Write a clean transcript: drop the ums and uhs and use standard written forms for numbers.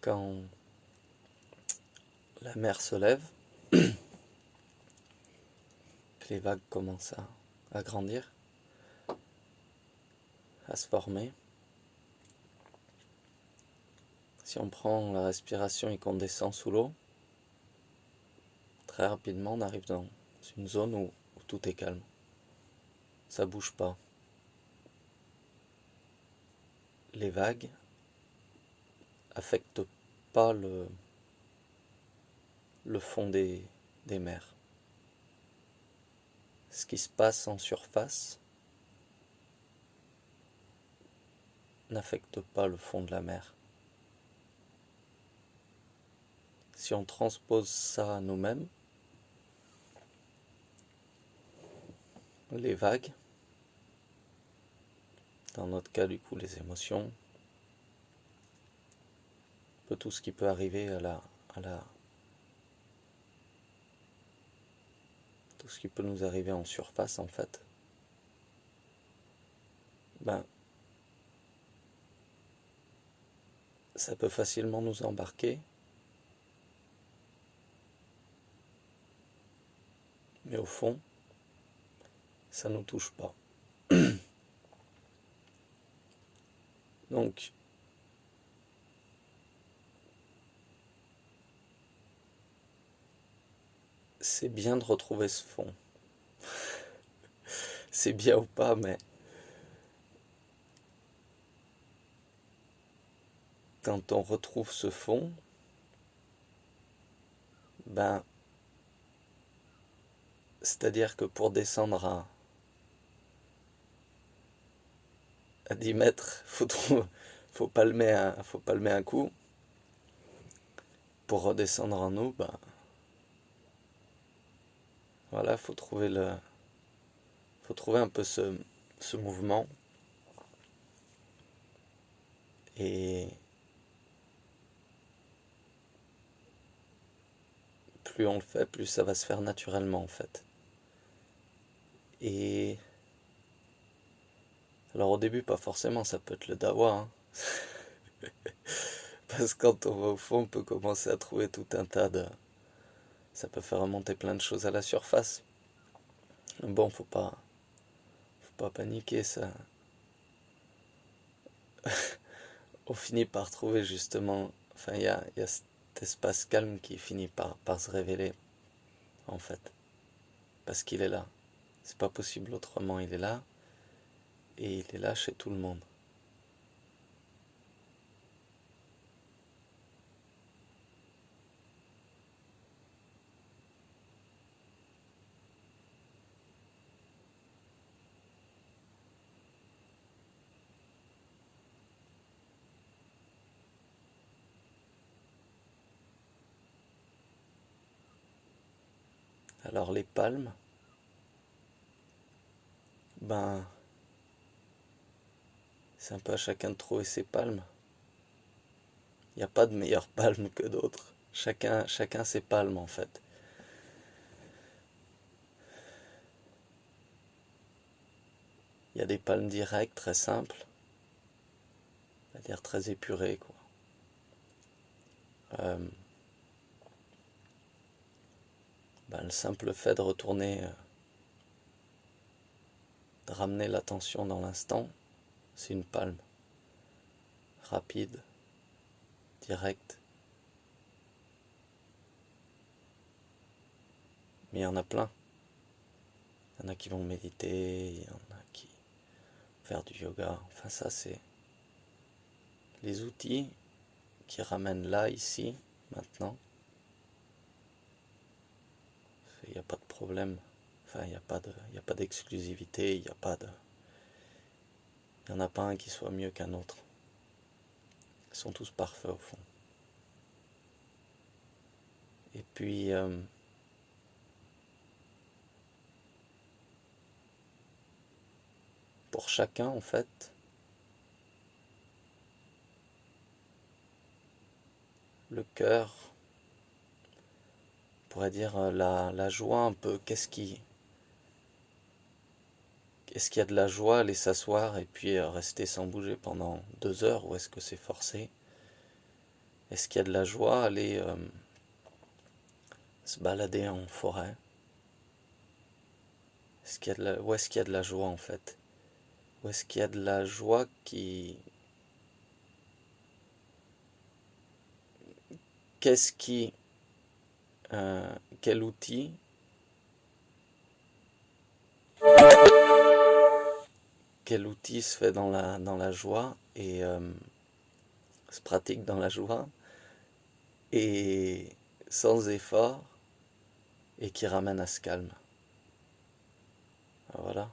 quand la mer se lève, que les vagues commencent à grandir, à se former. Si on prend la respiration et qu'on descend sous l'eau, très rapidement on arrive dans une zone où tout est calme. Ça bouge pas. Les vagues affectent pas le fond des mers. Ce qui se passe en surface n'affecte pas le fond de la mer. Si on transpose ça à nous-mêmes, les vagues, dans notre cas du coup les émotions, tout ce qui peut arriver tout ce qui peut nous arriver en surface en fait, ça peut facilement nous embarquer, mais au fond, ça nous touche pas. Donc, c'est bien de retrouver ce fond. C'est bien ou pas, mais quand on retrouve ce fond, c'est-à-dire que pour descendre à 10 mètres, faut palmer un coup. Pour redescendre en eau, voilà, faut trouver un peu ce mouvement. Et plus on le fait, plus ça va se faire naturellement en fait. Et alors au début, pas forcément, ça peut être le dawa, hein. Parce que quand on va au fond, on peut commencer à trouver tout un tas de... Ça peut faire remonter plein de choses à la surface. Bon, faut pas paniquer, ça. On finit par trouver justement... Enfin, il y a cet espace calme qui finit par se révéler, en fait. Parce qu'il est là. C'est pas possible autrement, il est là. Et il est là chez tout le monde. Alors les palmes, c'est un peu à chacun de trouver ses palmes. Il n'y a pas de meilleures palmes que d'autres. Chacun ses palmes en fait. Il y a des palmes directes, très simples, c'est-à-dire très épurées, quoi. Le simple fait de retourner, de ramener l'attention dans l'instant, c'est une palme. Rapide, directe. Mais il y en a plein. Il y en a qui vont méditer, il y en a qui vont faire du yoga. Enfin ça c'est les outils qui ramènent là, ici, maintenant. Il n'y a pas de problème. Enfin, il n'y a pas d'exclusivité, il n'y en a pas un qui soit mieux qu'un autre. Ils sont tous parfaits au fond. Et puis, pour chacun, en fait, le cœur, on pourrait dire la joie un peu, est-ce qu'il y a de la joie, aller s'asseoir et puis rester sans bouger pendant 2 heures, ou est-ce que c'est forcé? Est-ce qu'il y a de la joie à aller se balader en forêt? Où est-ce qu'il y a de la joie en fait? Où est-ce qu'il y a de la joie qui... Qu'est-ce qui... quel outil se fait dans la joie et se pratique dans la joie et sans effort et qui ramène à ce calme. Voilà.